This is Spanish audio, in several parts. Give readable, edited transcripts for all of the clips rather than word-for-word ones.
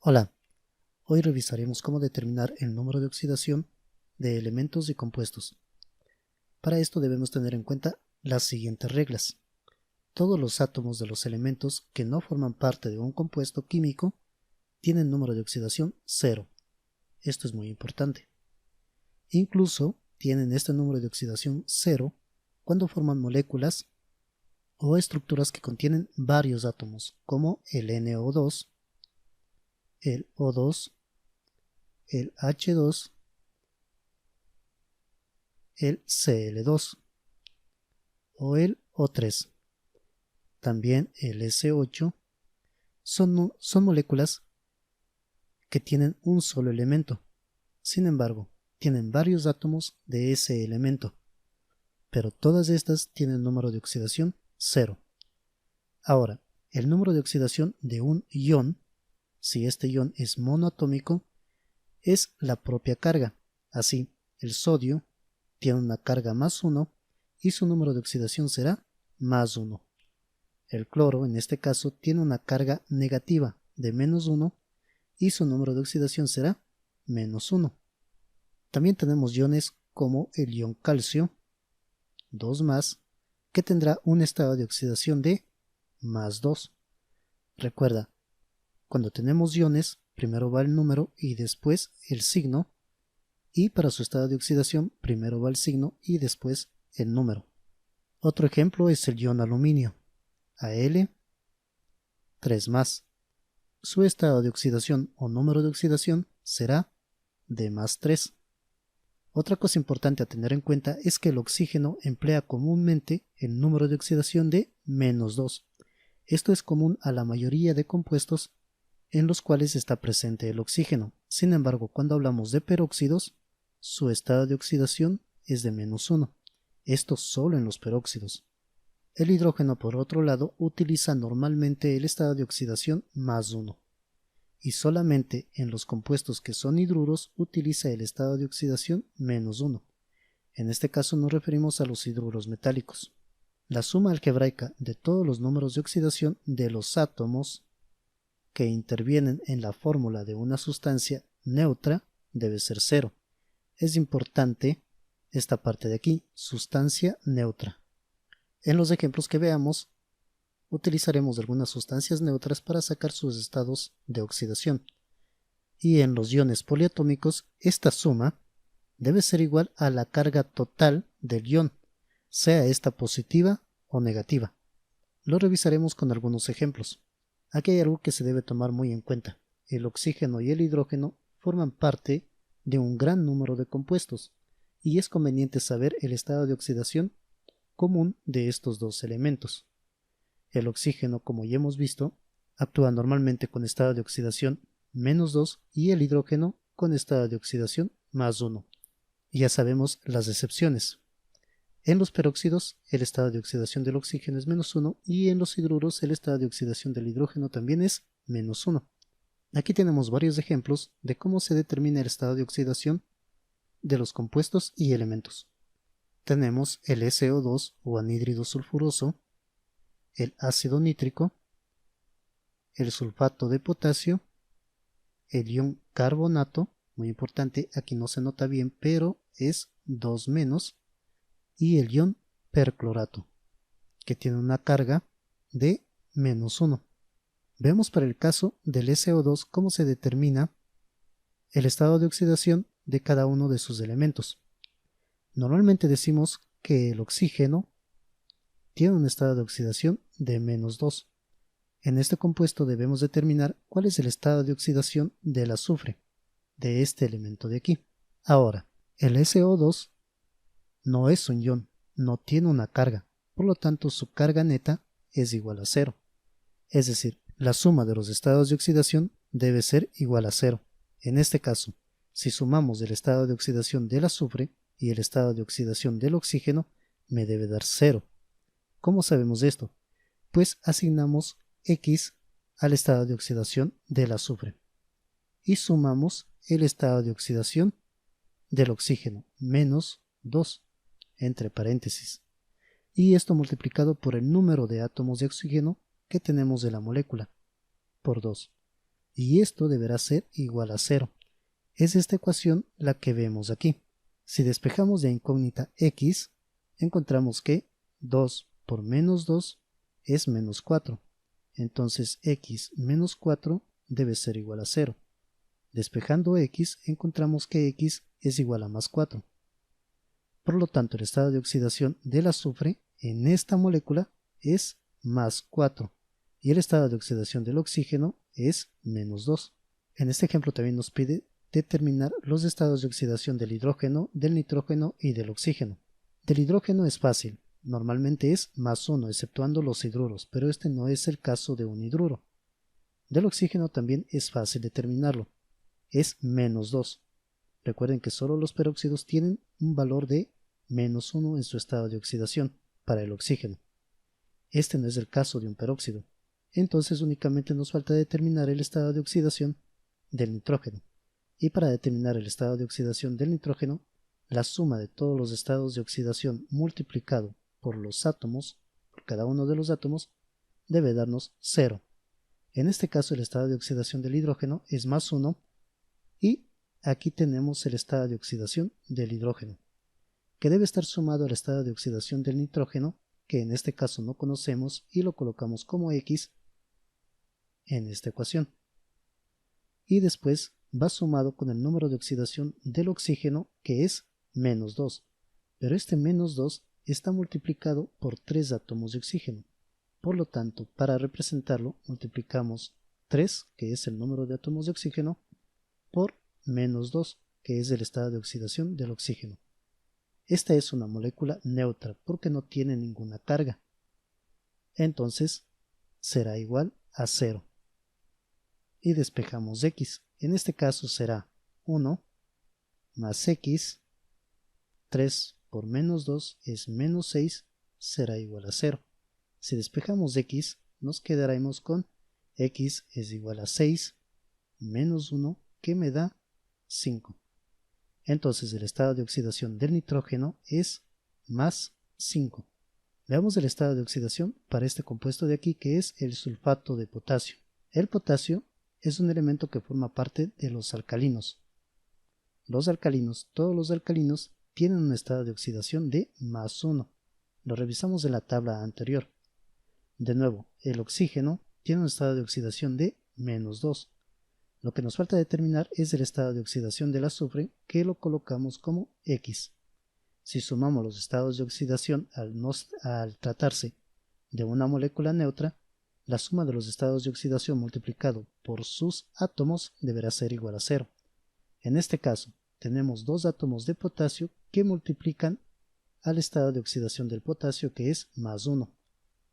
Hola, hoy revisaremos cómo determinar el número de oxidación de elementos y compuestos. Para esto debemos tener en cuenta las siguientes reglas. Todos los átomos de los elementos que no forman parte de un compuesto químico tienen número de oxidación 0. Esto es muy importante. Incluso tienen este número de oxidación 0 cuando forman moléculas o estructuras que contienen varios átomos, como el NO2, el O2, el H2, el Cl2 o el O3. También el S8 son moléculas que tienen un solo elemento. Sin embargo, tienen varios átomos de ese elemento, pero todas estas tienen número de oxidación 0. Ahora, el número de oxidación de un ion, si este ion es monoatómico, es la propia carga. Así, el sodio tiene una carga +1 y su número de oxidación será +1. El cloro, en este caso, tiene una carga negativa de -1 y su número de oxidación será -1. También tenemos iones como el ion calcio, 2+, que tendrá un estado de oxidación de +2. Recuerda, cuando tenemos iones, primero va el número y después el signo, y para su estado de oxidación, primero va el signo y después el número. Otro ejemplo es el ion aluminio, Al, 3+. Su estado de oxidación o número de oxidación será de +3. Otra cosa importante a tener en cuenta es que el oxígeno emplea comúnmente el número de oxidación de -2. Esto es común a la mayoría de compuestos en los cuales está presente el oxígeno. Sin embargo, cuando hablamos de peróxidos, su estado de oxidación es de -1. Esto solo en los peróxidos. El hidrógeno, por otro lado, utiliza normalmente el estado de oxidación +1. Y solamente en los compuestos que son hidruros utiliza el estado de oxidación -1. En este caso nos referimos a los hidruros metálicos. La suma algebraica de todos los números de oxidación de los átomos que intervienen en la fórmula de una sustancia neutra debe ser 0. Es importante esta parte de aquí, sustancia neutra. En los ejemplos que veamos, utilizaremos algunas sustancias neutras para sacar sus estados de oxidación. Y en los iones poliatómicos, esta suma debe ser igual a la carga total del ion, sea esta positiva o negativa. Lo revisaremos con algunos ejemplos. Aquí hay algo que se debe tomar muy en cuenta. El oxígeno y el hidrógeno forman parte de un gran número de compuestos, y es conveniente saber el estado de oxidación común de estos dos elementos. El oxígeno, como ya hemos visto, actúa normalmente con estado de oxidación -2 y el hidrógeno con estado de oxidación +1. Ya sabemos las excepciones. En los peróxidos, el estado de oxidación del oxígeno es -1 y en los hidruros el estado de oxidación del hidrógeno también es -1. Aquí tenemos varios ejemplos de cómo se determina el estado de oxidación de los compuestos y elementos. Tenemos el SO2 o anhídrido sulfuroso, el ácido nítrico, el sulfato de potasio, el ion carbonato, muy importante, aquí no se nota bien, pero es 2-, y el ion perclorato, que tiene una carga de -1. Vemos para el caso del SO2 cómo se determina el estado de oxidación de cada uno de sus elementos. Normalmente decimos que el oxígeno tiene un estado de oxidación de -2. En este compuesto debemos determinar cuál es el estado de oxidación del azufre, de este elemento de aquí. Ahora, el SO2 no es un ion, no tiene una carga, por lo tanto su carga neta es igual a 0. Es decir, la suma de los estados de oxidación debe ser igual a 0. En este caso, si sumamos el estado de oxidación del azufre y el estado de oxidación del oxígeno, me debe dar 0. ¿Cómo sabemos esto? Pues asignamos X al estado de oxidación del azufre y sumamos el estado de oxidación del oxígeno, -2, entre paréntesis, y esto multiplicado por el número de átomos de oxígeno que tenemos de la molécula, por 2. y esto deberá ser igual a 0. Es esta ecuación la que vemos aquí. Si despejamos de incógnita x, encontramos que 2 por menos 2 es menos 4. Entonces x menos 4 debe ser igual a 0. Despejando x, encontramos que x es igual a más 4. Por lo tanto, el estado de oxidación del azufre en esta molécula es más 4 y el estado de oxidación del oxígeno es menos 2. En este ejemplo también nos pide determinar los estados de oxidación del hidrógeno, del nitrógeno y del oxígeno. Del hidrógeno es fácil, normalmente es más 1 exceptuando los hidruros, pero este no es el caso de un hidruro. Del oxígeno también es fácil determinarlo, es menos 2. Recuerden que solo los peróxidos tienen un valor de menos 1 en su estado de oxidación para el oxígeno. Este no es el caso de un peróxido. Entonces únicamente nos falta determinar el estado de oxidación del nitrógeno. Y para determinar el estado de oxidación del nitrógeno, la suma de todos los estados de oxidación multiplicado por los átomos, por cada uno de los átomos, debe darnos 0. En este caso el estado de oxidación del hidrógeno es más 1 y aquí tenemos el estado de oxidación del hidrógeno, que debe estar sumado al estado de oxidación del nitrógeno, que en este caso no conocemos y lo colocamos como x en esta ecuación. Y después va sumado con el número de oxidación del oxígeno, que es menos 2. Pero este menos 2 está multiplicado por 3 átomos de oxígeno. Por lo tanto, para representarlo, multiplicamos 3, que es el número de átomos de oxígeno, por menos 2, que es el estado de oxidación del oxígeno. Esta es una molécula neutra porque no tiene ninguna carga. Entonces, será igual a 0. Y despejamos x. En este caso será 1 más x, 3 por menos 2 es menos 6, será igual a 0. Si despejamos x, nos quedaremos con x es igual a 6 menos 1, que me da 5. Entonces el estado de oxidación del nitrógeno es más 5. Veamos el estado de oxidación para este compuesto de aquí, que es el sulfato de potasio. El potasio es un elemento que forma parte de los alcalinos. Todos los alcalinos tienen un estado de oxidación de más 1. Lo revisamos en la tabla anterior. De nuevo, el oxígeno tiene un estado de oxidación de menos 2. Lo que nos falta determinar es el estado de oxidación del azufre, que lo colocamos como X. Si sumamos los estados de oxidación al tratarse de una molécula neutra, la suma de los estados de oxidación multiplicado por sus átomos deberá ser igual a 0. En este caso, tenemos dos átomos de potasio que multiplican al estado de oxidación del potasio, que es más 1,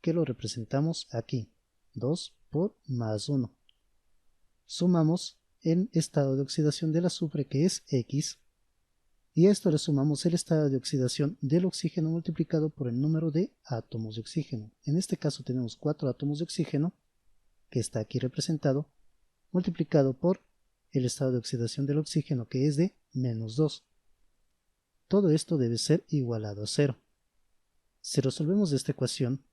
que lo representamos aquí, 2 por más 1. Sumamos el estado de oxidación del azufre, que es X, y a esto le sumamos el estado de oxidación del oxígeno multiplicado por el número de átomos de oxígeno. En este caso tenemos 4 átomos de oxígeno, que está aquí representado, multiplicado por el estado de oxidación del oxígeno, que es de menos 2. Todo esto debe ser igualado a 0. Si resolvemos esta ecuación,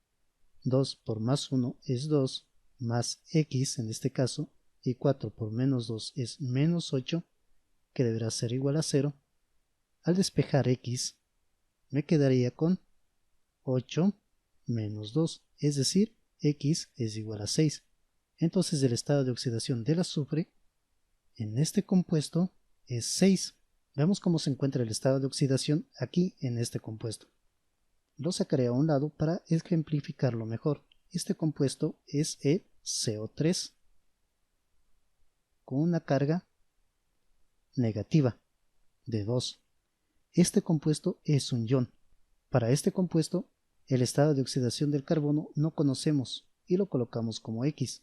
2 por más 1 es 2, más x en este caso, y 4 por menos 2 es menos 8, que deberá ser igual a 0. Al despejar x, me quedaría con 8 menos 2, es decir, x es igual a 6. Entonces el estado de oxidación del azufre en este compuesto es 6. Veamos cómo se encuentra el estado de oxidación aquí en este compuesto. Lo sacaré a un lado para ejemplificarlo mejor. Este compuesto es el CO3 con una carga negativa de 2. Este compuesto es un ion. Para este compuesto, el estado de oxidación del carbono no conocemos y lo colocamos como X.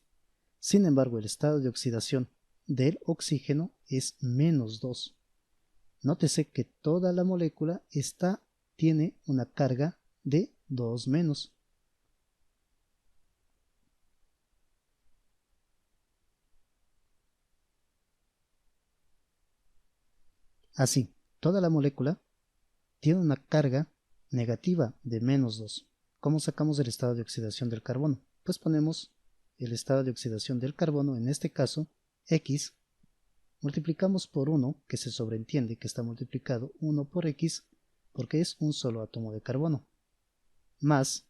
Sin embargo, el estado de oxidación del oxígeno es menos 2. Nótese que toda la molécula tiene una carga de 2 menos. Así, toda la molécula tiene una carga negativa de menos 2. ¿Cómo sacamos el estado de oxidación del carbono? Pues ponemos el estado de oxidación del carbono, en este caso, X, multiplicamos por 1, que se sobreentiende que está multiplicado 1 por X, porque es un solo átomo de carbono, más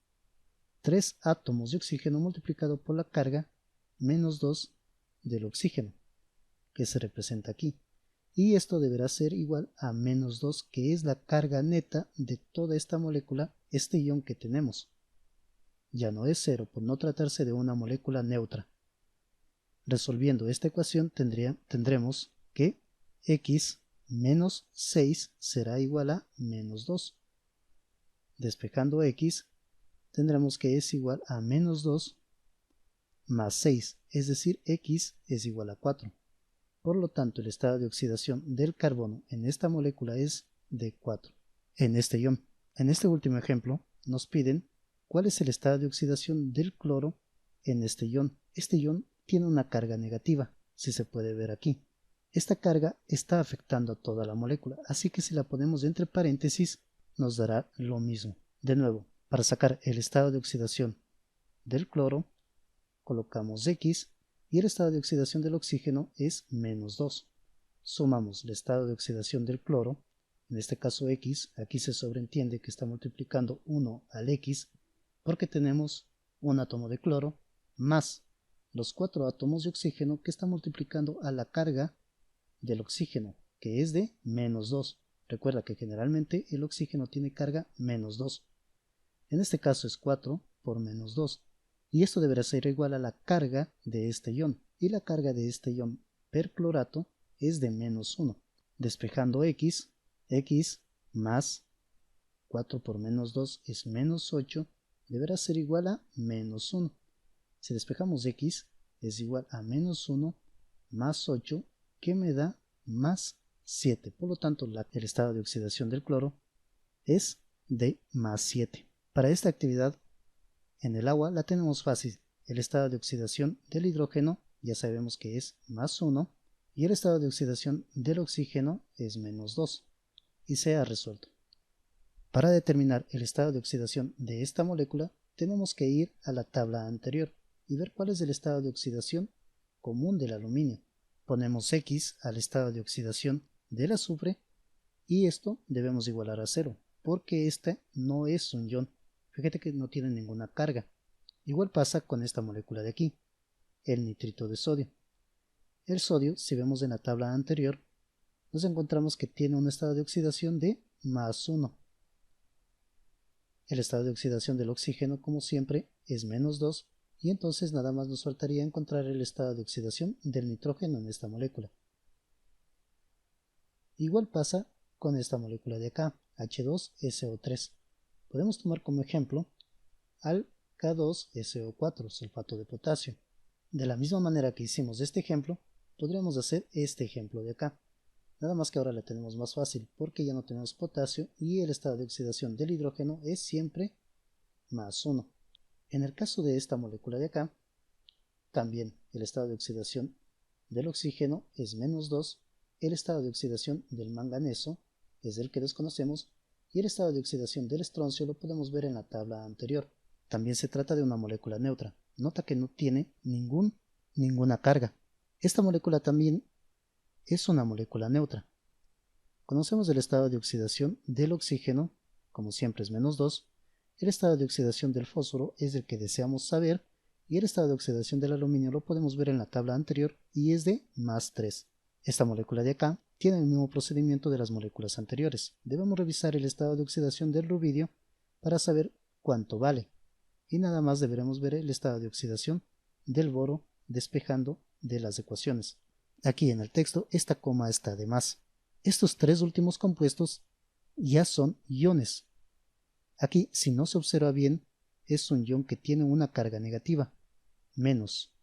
3 átomos de oxígeno multiplicado por la carga menos 2 del oxígeno, que se representa aquí. Y esto deberá ser igual a menos 2, que es la carga neta de toda esta molécula, este ion que tenemos. Ya no es 0 por no tratarse de una molécula neutra. Resolviendo esta ecuación tendremos que X menos 6 será igual a menos 2. Despejando X, tendremos que es igual a menos 2 más 6, es decir, X es igual a 4. Por lo tanto, el estado de oxidación del carbono en esta molécula es de 4. En este ion, en este último ejemplo, nos piden cuál es el estado de oxidación del cloro en este ion. Este ion tiene una carga negativa, si se puede ver aquí. Esta carga está afectando a toda la molécula, así que si la ponemos entre paréntesis, nos dará lo mismo. De nuevo, para sacar el estado de oxidación del cloro, colocamos X y el estado de oxidación del oxígeno es menos 2. Sumamos el estado de oxidación del cloro, en este caso X, aquí se sobreentiende que está multiplicando 1 al X porque tenemos un átomo de cloro más los 4 átomos de oxígeno que está multiplicando a la carga del oxígeno, que es de menos 2. Recuerda que generalmente el oxígeno tiene carga menos 2. En este caso es 4 por menos 2. Y esto deberá ser igual a la carga de este ion. Y la carga de este ion perclorato es de menos 1. Despejando X, X más 4 por menos 2 es menos 8, deberá ser igual a menos 1. Si despejamos X, es igual a menos 1 más 8, que me da más 7. Por lo tanto, el estado de oxidación del cloro es de más 7. Para esta actividad, en el agua la tenemos fácil. El estado de oxidación del hidrógeno ya sabemos que es más 1 y el estado de oxidación del oxígeno es menos 2 y se ha resuelto. Para determinar el estado de oxidación de esta molécula tenemos que ir a la tabla anterior y ver cuál es el estado de oxidación común del aluminio. Ponemos X al estado de oxidación del azufre y esto debemos igualar a 0 porque este no es un ion. Fíjate que no tiene ninguna carga. Igual pasa con esta molécula de aquí, el nitrito de sodio. El sodio, si vemos en la tabla anterior, nos encontramos que tiene un estado de oxidación de más 1. El estado de oxidación del oxígeno, como siempre, es menos 2, y entonces nada más nos faltaría encontrar el estado de oxidación del nitrógeno en esta molécula. Igual pasa con esta molécula de acá, H2SO3. Podemos tomar como ejemplo al K2SO4, sulfato de potasio. De la misma manera que hicimos este ejemplo, podríamos hacer este ejemplo de acá. Nada más que ahora la tenemos más fácil porque ya no tenemos potasio y el estado de oxidación del hidrógeno es siempre más 1. En el caso de esta molécula de acá, también el estado de oxidación del oxígeno es menos 2, el estado de oxidación del manganeso es el que desconocemos y el estado de oxidación del estroncio lo podemos ver en la tabla anterior. También se trata de una molécula neutra. Nota que no tiene ninguna carga. Esta molécula también es una molécula neutra. Conocemos el estado de oxidación del oxígeno, como siempre es menos 2, el estado de oxidación del fósforo es el que deseamos saber y el estado de oxidación del aluminio lo podemos ver en la tabla anterior y es de más 3. Esta molécula de acá tiene el mismo procedimiento de las moléculas anteriores. Debemos revisar el estado de oxidación del rubidio para saber cuánto vale y nada más deberemos ver el estado de oxidación del boro despejando de las ecuaciones. Aquí en el texto esta coma está de más. Estos tres últimos compuestos ya son iones. Aquí, si no se observa bien, es un ion que tiene una carga negativa, menos.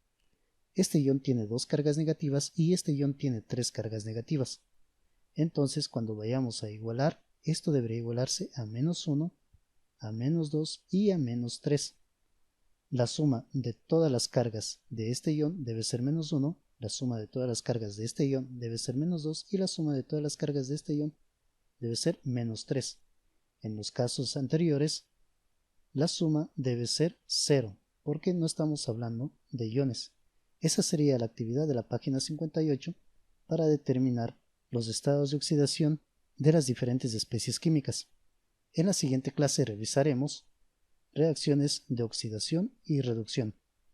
Este ion tiene dos cargas negativas y este ion tiene tres cargas negativas. Entonces, cuando vayamos a igualar, esto debería igualarse a menos 1, a menos 2 y a menos 3. La suma de todas las cargas de este ion debe ser menos 1, la suma de todas las cargas de este ion debe ser menos 2 y la suma de todas las cargas de este ion debe ser menos 3. En los casos anteriores, la suma debe ser 0, porque no estamos hablando de iones. Esa sería la actividad de la página 58 para determinar los estados de oxidación de las diferentes especies químicas. En la siguiente clase revisaremos reacciones de oxidación y reducción.